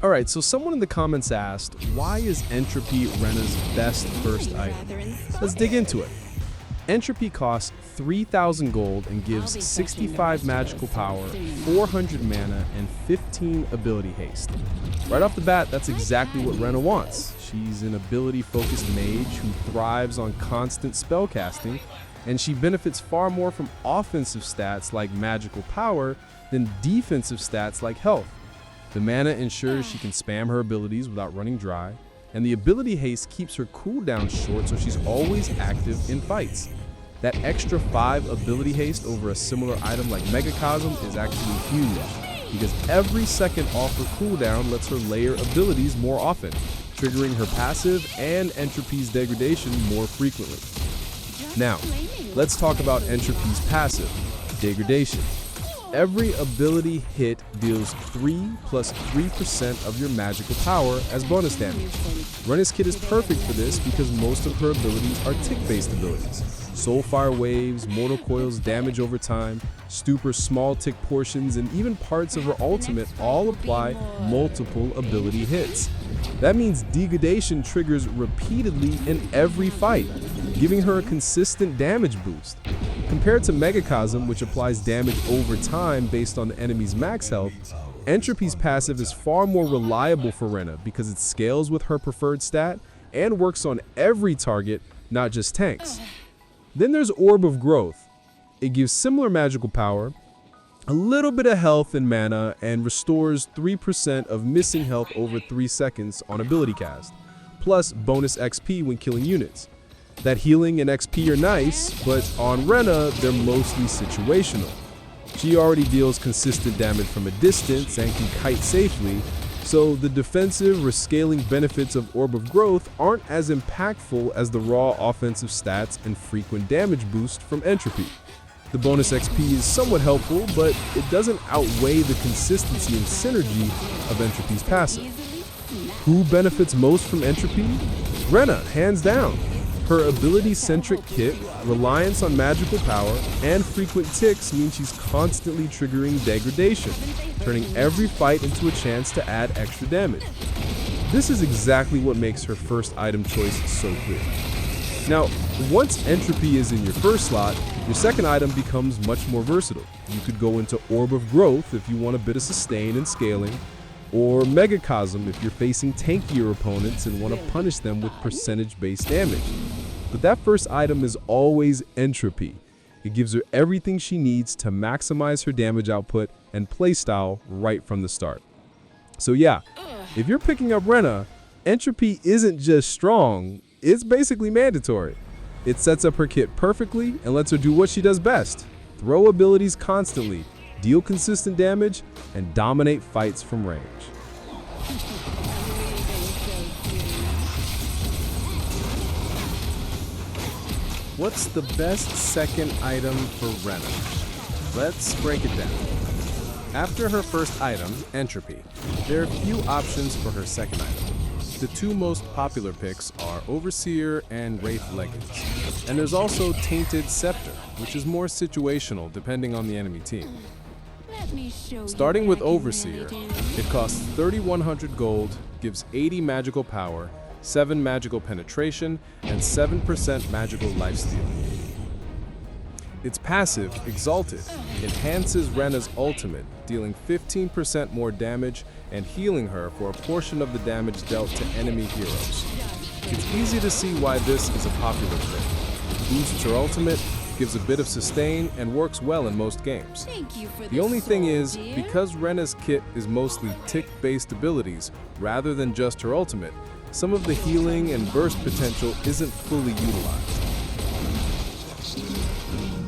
Alright, so someone in the comments asked, why is Entropy Renna's best first item? Let's dig into it. Entropy costs 3,000 gold and gives 65 magical power, 400 mana, and 15 ability haste. Right off the bat, that's exactly what Renna wants. She's an ability-focused mage who thrives on constant spellcasting, and she benefits far more from offensive stats like magical power than defensive stats like health. The mana ensures she can spam her abilities without running dry, and the ability haste keeps her cooldown short so she's always active in fights. That extra 5 ability haste over a similar item like Megacosm is actually huge, because every second off her cooldown lets her layer abilities more often, triggering her passive and Entropy's degradation more frequently. Now, let's talk about Entropy's passive, degradation. Every ability hit deals 3 plus 3% of your magical power as bonus damage. Renna's kit is perfect for this because most of her abilities are tick-based abilities. Soulfire waves, mortal coils, damage over time, stupor, small tick portions, and even parts of her ultimate all apply multiple ability hits. That means degradation triggers repeatedly in every fight, giving her a consistent damage boost. Compared to Megacosm, which applies damage over time based on the enemy's max health, Entropy's passive is far more reliable for Renna because it scales with her preferred stat and works on every target, not just tanks. Then there's Orb of Growth. It gives similar magical power, a little bit of health and mana, and restores 3% of missing health over 3 seconds on ability cast, plus bonus XP when killing units. That healing and XP are nice, but on Renna, they're mostly situational. She already deals consistent damage from a distance and can kite safely, so the defensive rescaling benefits of Orb of Growth aren't as impactful as the raw offensive stats and frequent damage boost from Entropy. The bonus XP is somewhat helpful, but it doesn't outweigh the consistency and synergy of Entropy's passive. Who benefits most from Entropy? Renna, hands down. Her ability-centric kit, reliance on magical power, and frequent ticks mean she's constantly triggering degradation, turning every fight into a chance to add extra damage. This is exactly what makes her first item choice so clear. Now, once Entropy is in your first slot, your second item becomes much more versatile. You could go into Orb of Growth if you want a bit of sustain and scaling, or Megacosm if you're facing tankier opponents and want to punish them with percentage-based damage. But that first item is always Entropy. It gives her everything she needs to maximize her damage output and playstyle right from the start. So yeah, if you're picking up Renna, Entropy isn't just strong, it's basically mandatory. It sets up her kit perfectly and lets her do what she does best: throw abilities constantly, deal consistent damage, and dominate fights from range. What's the best second item for Renna? Let's break it down. After her first item, Entropy, there are few options for her second item. The two most popular picks are Overseer and Wraith Leggings. And there's also Tainted Scepter, which is more situational depending on the enemy team. Starting with Overseer, it costs 3,100 gold, gives 80 magical power, 7 magical penetration, and 7% magical lifesteal. Its passive, Exalted, enhances Renna's ultimate, dealing 15% more damage and healing her for a portion of the damage dealt to enemy heroes. It's easy to see why this is a popular pick. Boosts her ultimate, gives a bit of sustain, and works well in most games. The only thing is, because Renna's kit is mostly tick-based abilities rather than just her ultimate, some of the healing and burst potential isn't fully utilized.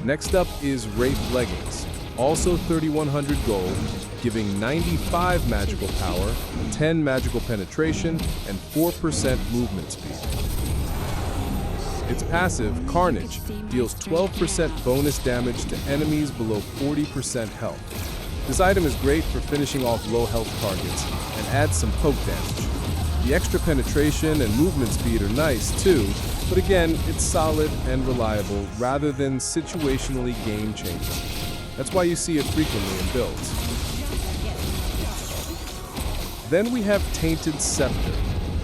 Next up is Wraith Leggings, also 3,100 gold, giving 95 magical power, 10 magical penetration, and 4% movement speed. Its passive, Carnage, deals 12% bonus damage to enemies below 40% health. This item is great for finishing off low health targets and adds some poke damage. The extra penetration and movement speed are nice too, but again, it's solid and reliable rather than situationally game-changing. That's why you see it frequently in builds. Then we have Tainted Scepter,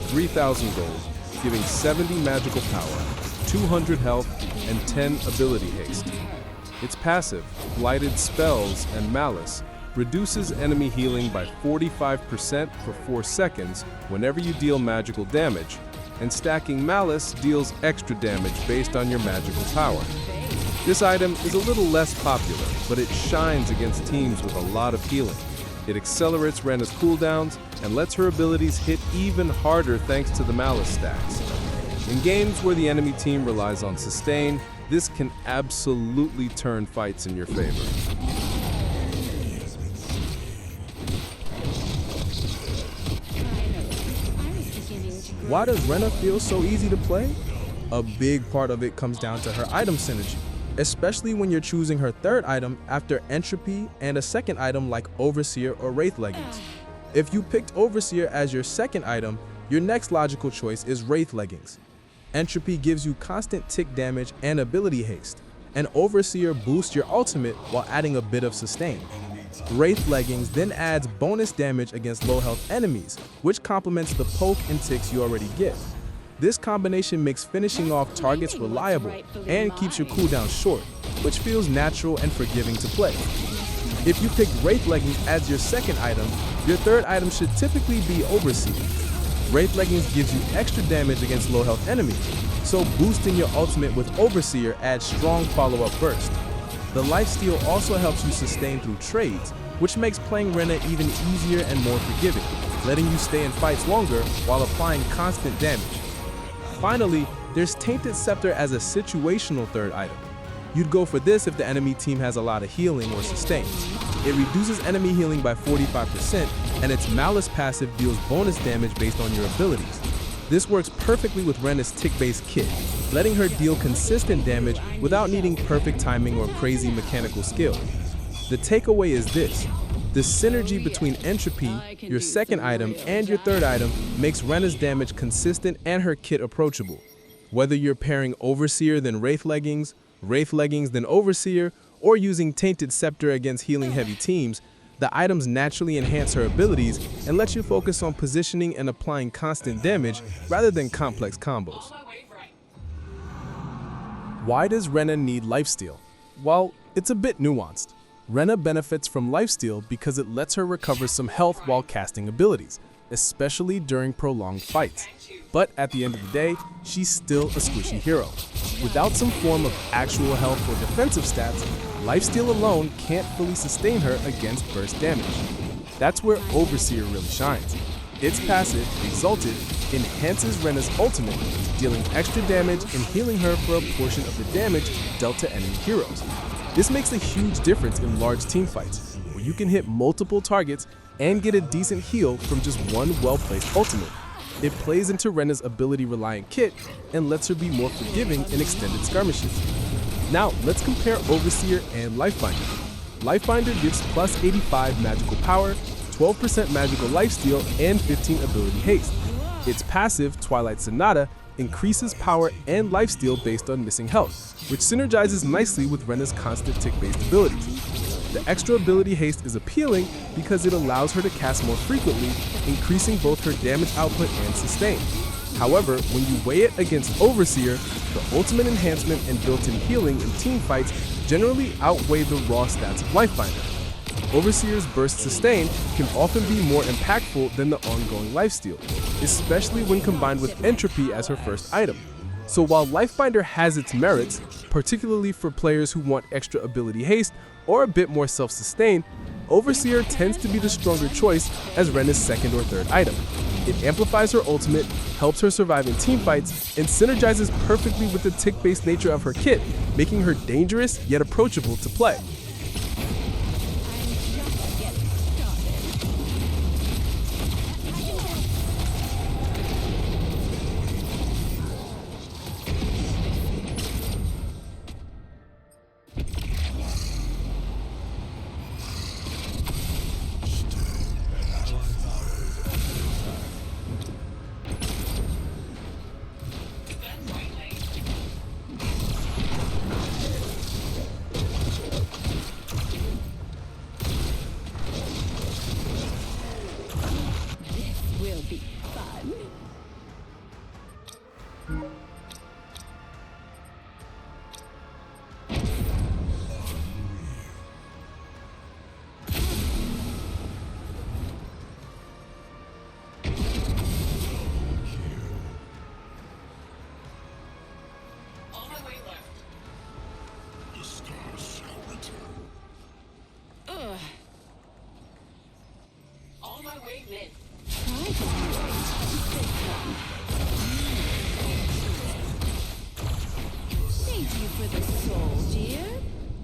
3,000 gold, giving 70 magical power, 200 health, and 10 ability haste. Its passive, Blighted Spells and Malice, reduces enemy healing by 45% for 4 seconds whenever you deal magical damage, and stacking Malice deals extra damage based on your magical power. This item is a little less popular, but it shines against teams with a lot of healing. It accelerates Renna's cooldowns and lets her abilities hit even harder thanks to the Malice stacks. In games where the enemy team relies on sustain, this can absolutely turn fights in your favor. Why does Renna feel so easy to play? A big part of it comes down to her item synergy, especially when you're choosing her third item after Entropy and a second item like Overseer or Wraith Leggings. If you picked Overseer as your second item, your next logical choice is Wraith Leggings. Entropy gives you constant tick damage and ability haste, and Overseer boosts your ultimate while adding a bit of sustain. Wraith Leggings then adds bonus damage against low health enemies, which complements the poke and ticks you already get. This combination makes finishing off targets reliable and keeps your cooldown short, which feels natural and forgiving to play. If you pick Wraith Leggings as your second item, your third item should typically be Overseer. Wraith Leggings gives you extra damage against low health enemies, so boosting your ultimate with Overseer adds strong follow-up burst. The lifesteal also helps you sustain through trades, which makes playing Renna even easier and more forgiving, letting you stay in fights longer while applying constant damage. Finally, there's Tainted Scepter as a situational third item. You'd go for this if the enemy team has a lot of healing or sustain. It reduces enemy healing by 45%, and its Malice passive deals bonus damage based on your abilities. This works perfectly with Renna's tick-based kit, letting her deal consistent damage without needing perfect timing or crazy mechanical skill. The takeaway is this: the synergy between Entropy, your second item, and your third item makes Renna's damage consistent and her kit approachable. Whether you're pairing Overseer then Wraith Leggings then Overseer, or using Tainted Scepter against healing-heavy teams, the items naturally enhance her abilities and let you focus on positioning and applying constant damage rather than complex combos. Why does Renna need lifesteal? Well, it's a bit nuanced. Renna benefits from lifesteal because it lets her recover some health while casting abilities, especially during prolonged fights. But at the end of the day, she's still a squishy hero. Without some form of actual health or defensive stats, lifesteal alone can't fully sustain her against burst damage. That's where Overseer really shines. Its passive, Exalted, enhances Renna's ultimate, dealing extra damage and healing her for a portion of the damage dealt to enemy heroes. This makes a huge difference in large team fights, where you can hit multiple targets and get a decent heal from just one well-placed ultimate. It plays into Renna's ability-reliant kit and lets her be more forgiving in extended skirmishes. Now, let's compare Overseer and Lifebinder. Lifebinder gives plus 85 magical power, 12% magical lifesteal, and 15 ability haste. Its passive, Twilight Sonata, increases power and lifesteal based on missing health, which synergizes nicely with Renna's constant tick-based abilities. The extra ability haste is appealing because it allows her to cast more frequently, increasing both her damage output and sustain. However, when you weigh it against Overseer, the ultimate enhancement and built-in healing in team fights generally outweigh the raw stats of Lifebinder. Overseer's burst sustain can often be more impactful than the ongoing lifesteal, especially when combined with Entropy as her first item. So while Lifebinder has its merits, particularly for players who want extra ability haste or a bit more self-sustain, Overseer tends to be the stronger choice as Renna's second or third item. It amplifies her ultimate, helps her survive in team fights, and synergizes perfectly with the tick-based nature of her kit, making her dangerous yet approachable to play. Try to Thank you for the soul, dear.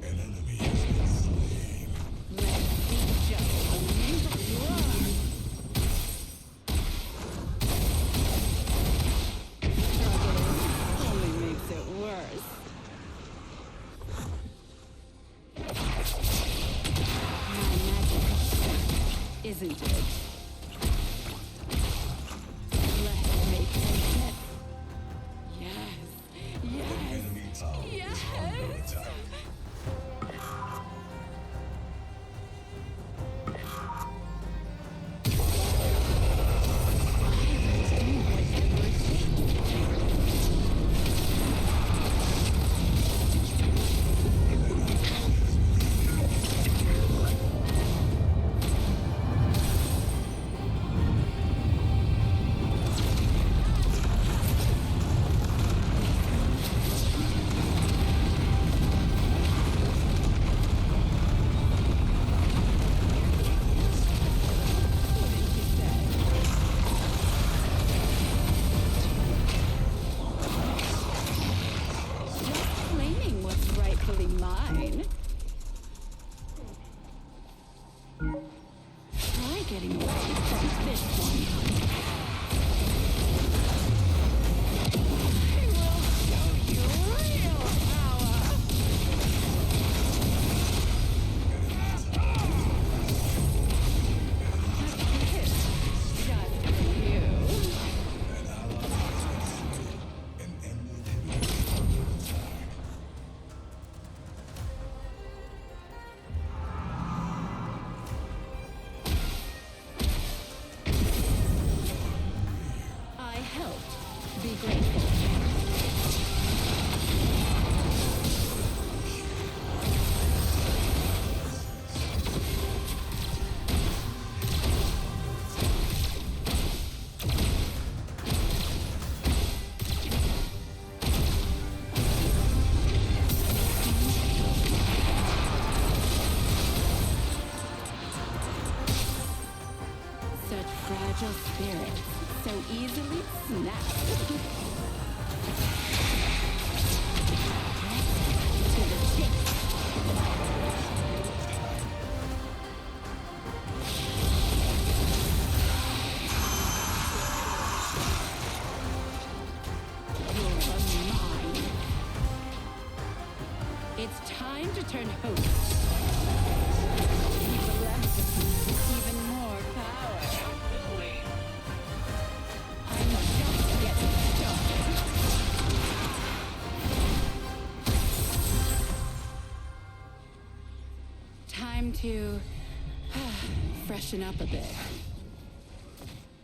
An enemy has been slain. Let's see just how nimble you are. Struggling only makes it worse. My magic, isn't it? Let's make it. Yes. Yes. Enemy tower is under attack. Claiming what's rightfully mine. Try getting away from this one. I will show you real power. A kiss just for you. An ally has been an enemy is under attack. I helped. Be grateful. Such fragile spirits, so easily snapped. To the chase. You're mine. It's time to turn host. Evil empathy, even more power. I'm just getting started. Time to freshen up a bit.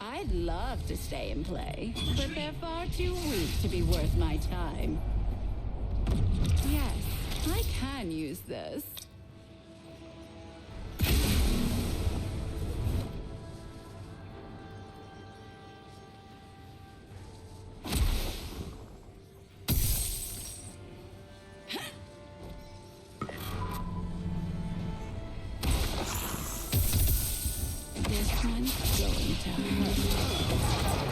I'd love to stay and play, but they're far too weak to be worth my time. Yes, I can use this. This one's going to hurt.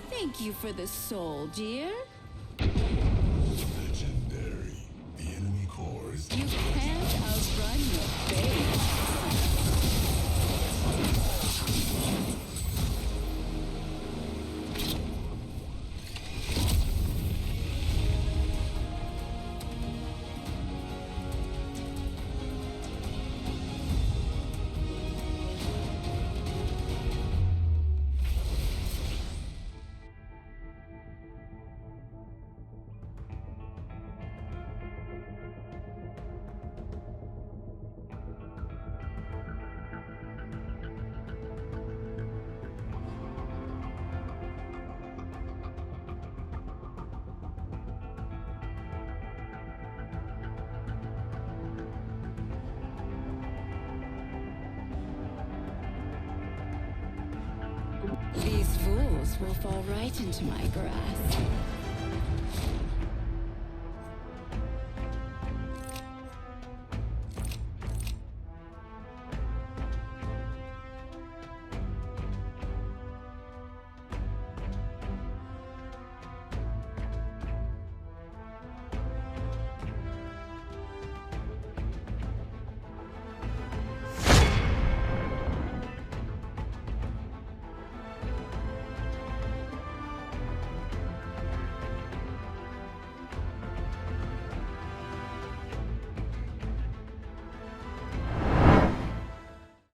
Thank you for the soul, dear. Legendary. The enemy core is You can't outrun your fate. These fools will fall right into my grasp.